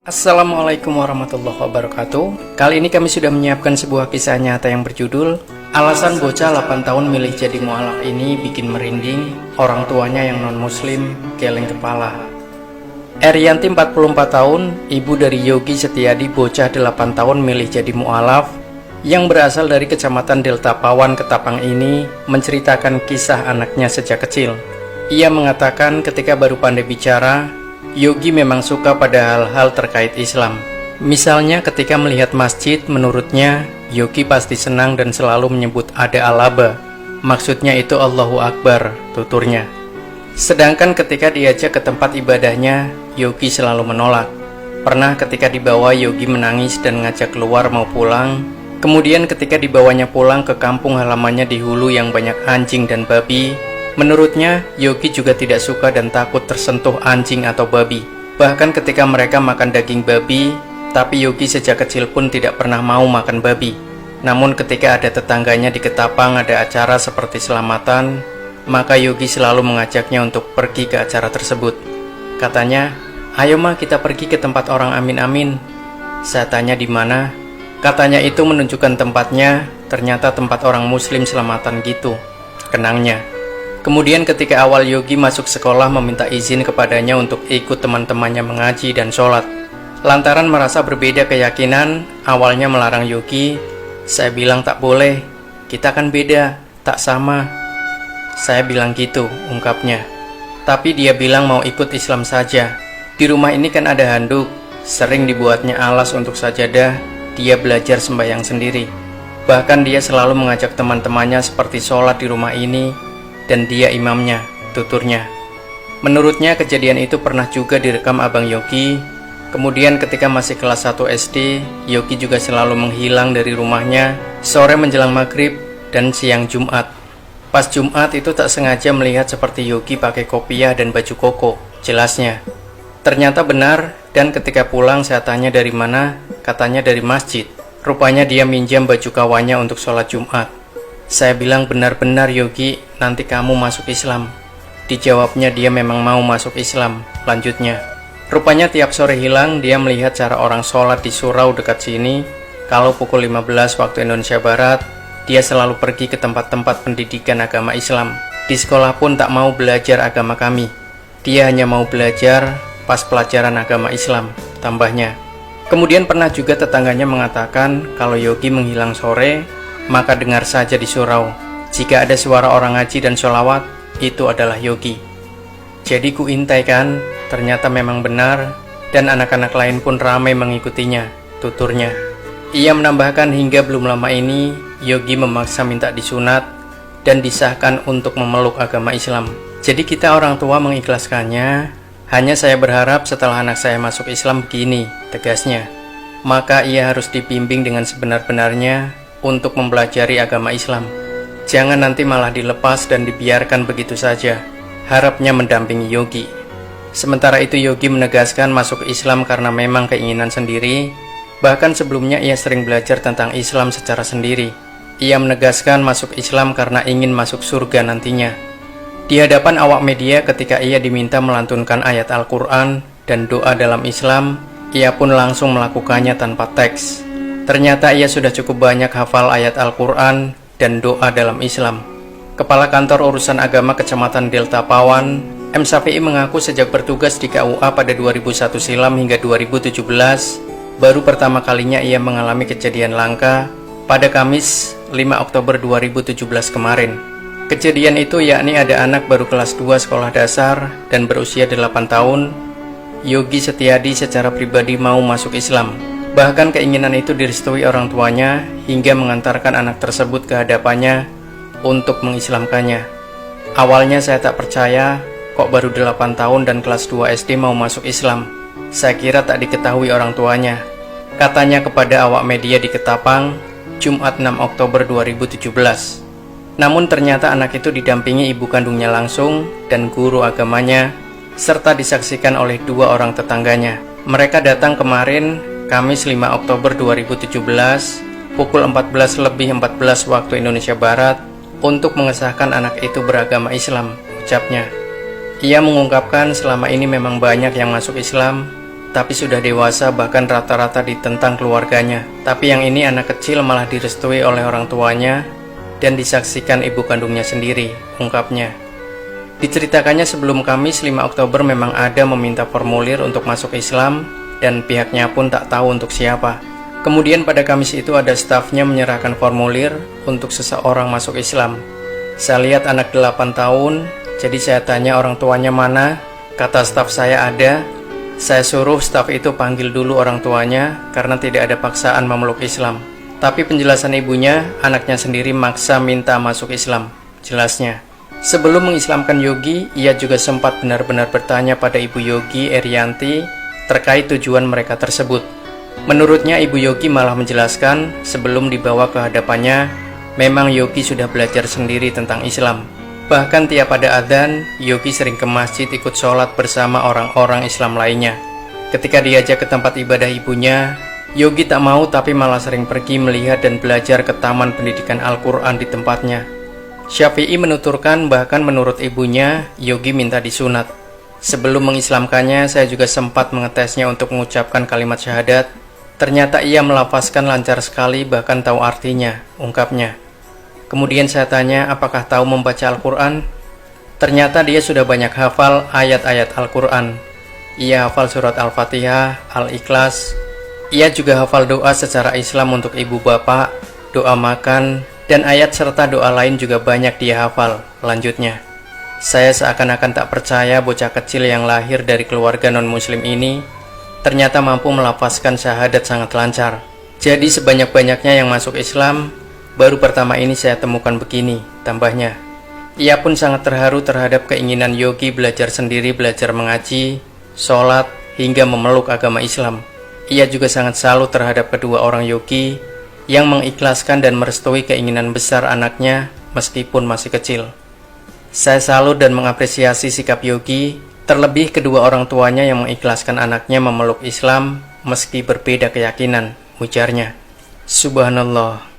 Assalamualaikum warahmatullahi wabarakatuh. Kali ini kami sudah menyiapkan sebuah kisah nyata yang berjudul Alasan bocah 8 tahun milih jadi mualaf ini bikin merinding, orang tuanya yang non-muslim geleng kepala. Erianti 44 tahun, ibu dari Yogi Setiadi bocah 8 tahun milih jadi mualaf yang berasal dari Kecamatan Delta Pawan, Ketapang ini menceritakan kisah anaknya sejak kecil. Ia mengatakan ketika baru pandai bicara, Yogi memang suka pada hal-hal terkait Islam. Misalnya ketika melihat masjid, menurutnya Yogi pasti senang dan selalu menyebut ada Alaba. Maksudnya itu Allahu Akbar, tuturnya. Sedangkan ketika diajak ke tempat ibadahnya, Yogi selalu menolak. Pernah ketika dibawa, Yogi menangis dan ngajak keluar mau pulang. Kemudian ketika dibawanya pulang ke kampung halamannya di Hulu yang banyak anjing dan babi, menurutnya, Yogi juga tidak suka dan takut tersentuh anjing atau babi. Bahkan ketika mereka makan daging babi, tapi Yogi sejak kecil pun tidak pernah mau makan babi. Namun ketika ada tetangganya di Ketapang ada acara seperti selamatan, maka Yogi selalu mengajaknya untuk pergi ke acara tersebut. Katanya, "Ayo ma, kita pergi ke tempat orang amin-amin." Saya tanya di mana? Katanya itu menunjukkan tempatnya, ternyata tempat orang muslim selamatan gitu, kenangnya. Kemudian ketika awal Yogi masuk sekolah meminta izin kepadanya untuk ikut teman-temannya mengaji dan sholat. Lantaran merasa berbeda keyakinan, awalnya melarang Yogi. Saya bilang tak boleh, kita kan beda, tak sama. Saya bilang gitu, ungkapnya. Tapi dia bilang mau ikut Islam saja. Di rumah ini kan ada handuk, sering dibuatnya alas untuk sajadah, dia belajar sembahyang sendiri. Bahkan dia selalu mengajak teman-temannya seperti sholat di rumah ini, dan dia imamnya, tuturnya. Menurutnya kejadian itu pernah juga direkam abang Yogi. Kemudian ketika masih kelas 1 SD, Yogi juga selalu menghilang dari rumahnya sore menjelang maghrib dan siang Jumat. Pas Jumat itu tak sengaja melihat seperti Yogi pakai kopiah dan baju koko, jelasnya. Ternyata benar, dan ketika pulang saya tanya dari mana, katanya dari masjid. Rupanya dia minjam baju kawannya untuk sholat Jumat. Saya bilang benar-benar Yogi, nanti kamu masuk Islam. Dijawabnya dia memang mau masuk Islam, lanjutnya. Rupanya tiap sore hilang dia melihat cara orang sholat di surau dekat sini. Kalau pukul 15 waktu Indonesia Barat, dia selalu pergi ke tempat-tempat pendidikan agama Islam. Di sekolah pun tak mau belajar agama kami. Dia hanya mau belajar pas pelajaran agama Islam, tambahnya. Kemudian pernah juga tetangganya mengatakan kalau Yogi menghilang sore, maka dengar saja di surau. Jika ada suara orang ngaji dan sholawat, itu adalah Yogi. Jadi kuintai kan, ternyata memang benar, dan anak-anak lain pun ramai mengikutinya, tuturnya. Ia menambahkan hingga belum lama ini, Yogi memaksa minta disunat dan disahkan untuk memeluk agama Islam. Jadi kita orang tua mengikhlaskannya, hanya saya berharap setelah anak saya masuk Islam begini, tegasnya. Maka ia harus dibimbing dengan sebenar-benarnya untuk mempelajari agama Islam. Jangan nanti malah dilepas dan dibiarkan begitu saja. Harapnya mendampingi Yogi. Sementara itu Yogi menegaskan masuk Islam karena memang keinginan sendiri. Bahkan sebelumnya ia sering belajar tentang Islam secara sendiri. Ia menegaskan masuk Islam karena ingin masuk surga nantinya. Di hadapan awak media ketika ia diminta melantunkan ayat Al-Quran dan doa dalam Islam, ia pun langsung melakukannya tanpa teks. Ternyata ia sudah cukup banyak hafal ayat Al-Quran dan doa dalam Islam. Kepala Kantor Urusan Agama Kecamatan Delta Pawan, M. Safi'i mengaku sejak bertugas di KUA pada 2001 silam hingga 2017, baru pertama kalinya ia mengalami kejadian langka pada Kamis 5 Oktober 2017 kemarin. Kejadian itu yakni ada anak baru kelas 2 sekolah dasar dan berusia 8 tahun. Yogi Setiadi secara pribadi mau masuk Islam. Bahkan keinginan itu direstui orang tuanya hingga mengantarkan anak tersebut ke hadapannya untuk mengislamkannya. Awalnya saya tak percaya, kok baru 8 tahun dan kelas 2 SD mau masuk Islam. Saya kira tak diketahui orang tuanya. Katanya kepada awak media di Ketapang, Jumat 6 Oktober 2017. Namun ternyata anak itu didampingi ibu kandungnya langsung dan guru agamanya, serta disaksikan oleh 2 orang tetangganya. Mereka datang kemarin Kamis 5 Oktober 2017 pukul 14:14 waktu Indonesia Barat untuk mengesahkan anak itu beragama Islam, ucapnya. Ia mengungkapkan selama ini memang banyak yang masuk Islam, tapi sudah dewasa, bahkan rata-rata ditentang keluarganya. Tapi yang ini anak kecil malah direstui oleh orang tuanya dan disaksikan ibu kandungnya sendiri, ungkapnya. Diceritakannya sebelum Kamis 5 Oktober memang ada meminta formulir untuk masuk Islam dan pihaknya pun tak tahu untuk siapa. Kemudian pada Kamis itu ada stafnya menyerahkan formulir untuk seseorang masuk Islam. Saya lihat anak 8 tahun, jadi saya tanya orang tuanya mana. Kata staf saya ada. Saya suruh staf itu panggil dulu orang tuanya karena tidak ada paksaan memeluk Islam. Tapi penjelasan ibunya, anaknya sendiri maksa minta masuk Islam, jelasnya. Sebelum mengislamkan Yogi, ia juga sempat benar-benar bertanya pada Ibu Yogi Erianti terkait tujuan mereka tersebut. Menurutnya Ibu Yogi malah menjelaskan sebelum dibawa ke hadapannya, memang Yogi sudah belajar sendiri tentang Islam. Bahkan tiap ada adzan, Yogi sering ke masjid ikut sholat bersama orang-orang Islam lainnya. Ketika diajak ke tempat ibadah ibunya, Yogi tak mau tapi malah sering pergi melihat dan belajar ke taman pendidikan Al-Quran di tempatnya. Syafi'i menuturkan bahkan menurut ibunya, Yogi minta disunat. Sebelum mengislamkannya, saya juga sempat mengetesnya untuk mengucapkan kalimat syahadat. Ternyata ia melafazkan lancar sekali, bahkan tahu artinya, ungkapnya. Kemudian saya tanya apakah tahu membaca Al-Quran. Ternyata dia sudah banyak hafal ayat-ayat Al-Quran. Ia hafal surat Al-Fatihah, Al-Ikhlas. Ia juga hafal doa secara Islam untuk ibu bapak, doa makan, dan ayat serta doa lain juga banyak dia hafal, lanjutnya. Saya seakan-akan tak percaya bocah kecil yang lahir dari keluarga non-muslim ini ternyata mampu melafazkan syahadat sangat lancar. Jadi sebanyak-banyaknya yang masuk Islam, baru pertama ini saya temukan begini, tambahnya. Ia pun sangat terharu terhadap keinginan Yogi belajar sendiri, belajar mengaji, sholat, hingga memeluk agama Islam. Ia juga sangat salut terhadap kedua orang Yogi yang mengikhlaskan dan merestui keinginan besar anaknya meskipun masih kecil. Saya salut dan mengapresiasi sikap Yogi, terlebih kedua orang tuanya yang mengikhlaskan anaknya memeluk Islam meski berbeda keyakinan, ujarnya. Subhanallah.